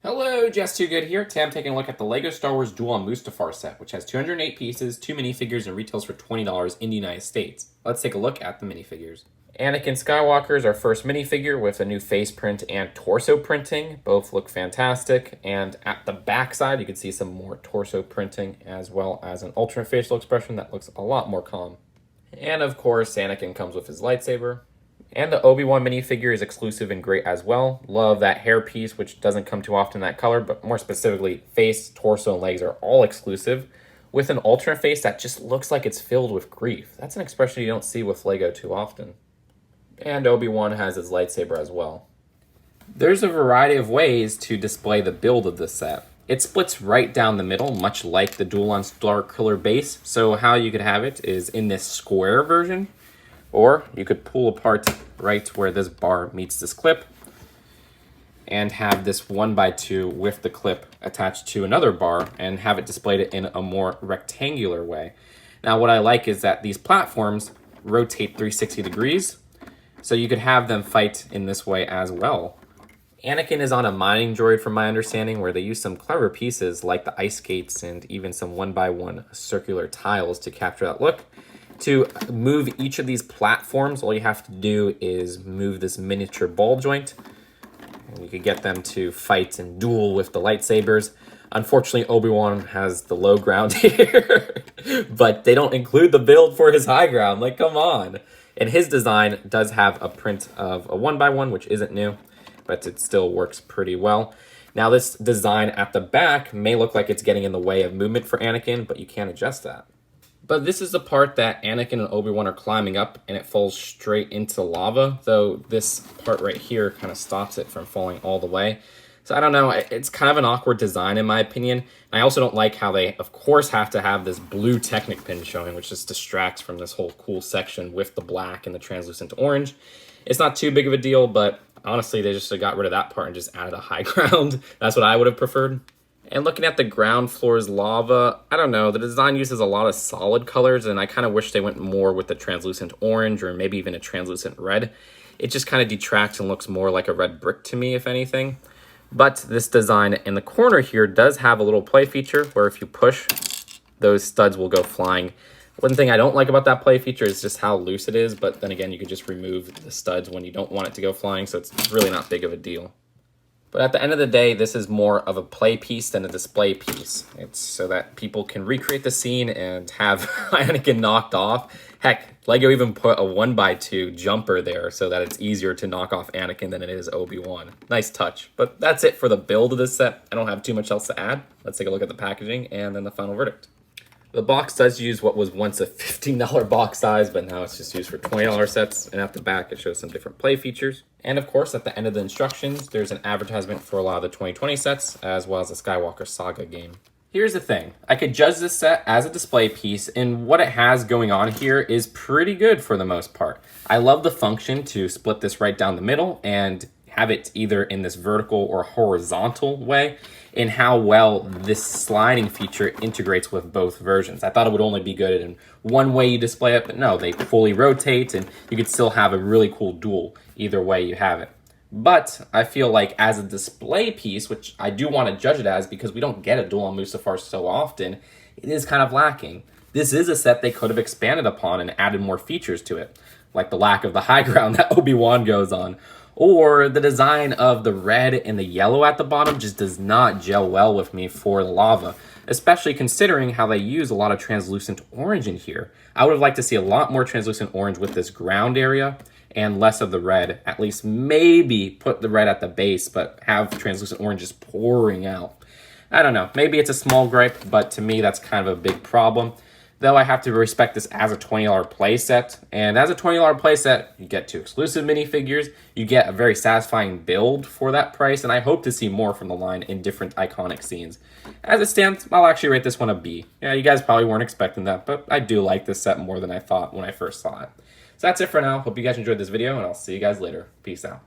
Hello, Just Too Good here. Today I'm taking a look at the LEGO Star Wars Duel on Mustafar set, which has 208 pieces, 2 minifigures, and retails for $20 in the United States. Let's take a look at the minifigures. Anakin Skywalker is our first minifigure with a new face print and torso printing. Both look fantastic, and at the back side you can see some more torso printing as well as an alternate facial expression that looks a lot more calm. And of course, Anakin comes with his lightsaber. And the Obi-Wan minifigure is exclusive and great as well. Love that hair piece, which doesn't come too often in that color, but more specifically, face, torso, and legs are all exclusive, with an alternate face that just looks like it's filled with grief. That's an expression you don't see with LEGO too often. And Obi-Wan has his lightsaber as well. There's a variety of ways to display the build of this set. It splits right down the middle, much like the Duel on Starkiller base, so how you could have it is in this square version, or you could pull apart right where this bar meets this clip and have this 1x2 with the clip attached to another bar and have it displayed in a more rectangular way. Now what I like is that these platforms rotate 360 degrees, so you could have them fight in this way as well. Anakin is on a mining droid from my understanding, where they use some clever pieces like the ice skates and even some 1x1 circular tiles to capture that look. To move each of these platforms, all you have to do is move this miniature ball joint, and you could get them to fight and duel with the lightsabers. Unfortunately, Obi-Wan has the low ground here, but they don't include the build for his high ground. Like, come on. And his design does have a print of a 1x1, which isn't new, but it still works pretty well. Now, this design at the back may look like it's getting in the way of movement for Anakin, but you can't adjust that. But this is the part that Anakin and Obi-Wan are climbing up, and it falls straight into lava, though this part right here kind of stops it from falling all the way. So I don't know, it's kind of an awkward design in my opinion. I also don't like how they, of course, have to have this blue Technic pin showing, which just distracts from this whole cool section with the black and the translucent orange. It's not too big of a deal, but honestly, they just got rid of that part and just added a high ground. That's what I would have preferred. And looking at the ground floor's lava, I don't know, the design uses a lot of solid colors, and I kind of wish they went more with the translucent orange or maybe even a translucent red. It just kind of detracts and looks more like a red brick to me, if anything. But this design in the corner here does have a little play feature where if you push, those studs will go flying. One thing I don't like about that play feature is just how loose it is, but then again, you could just remove the studs when you don't want it to go flying, so it's really not big of a deal. But at the end of the day, this is more of a play piece than a display piece. It's so that people can recreate the scene and have Anakin knocked off. Heck, LEGO even put a 1x2 jumper there so that it's easier to knock off Anakin than it is Obi-Wan. Nice touch. But that's it for the build of this set. I don't have too much else to add. Let's take a look at the packaging and then the final verdict. The box does use what was once a $15 box size, but now it's just used for $20 sets. And at the back, it shows some different play features. And of course, at the end of the instructions, there's an advertisement for a lot of the 2020 sets, as well as the Skywalker Saga game. Here's the thing. I could judge this set as a display piece, and what it has going on here is pretty good for the most part. I love the function to split this right down the middle and have it either in this vertical or horizontal way, in how well this sliding feature integrates with both versions. I thought it would only be good in one way you display it, but no, they fully rotate and you could still have a really cool duel either way you have it. But I feel like as a display piece, which I do want to judge it as because we don't get a Duel on Mustafar so often, it is kind of lacking. This is a set they could have expanded upon and added more features to it, like the lack of the high ground that Obi-Wan goes on, or the design of the red and the yellow at the bottom just does not gel well with me for the lava, especially considering how they use a lot of translucent orange in here. I would have liked to see a lot more translucent orange with this ground area and less of the red. At least maybe put the red at the base, but have translucent orange just pouring out. I don't know, maybe it's a small gripe, but to me that's kind of a big problem. Though I have to respect this as a $20 playset. And as a $20 playset, you get 2 exclusive minifigures, you get a very satisfying build for that price, and I hope to see more from the line in different iconic scenes. As it stands, I'll actually rate this one a B. Yeah, you guys probably weren't expecting that, but I do like this set more than I thought when I first saw it. So that's it for now. Hope you guys enjoyed this video, and I'll see you guys later. Peace out.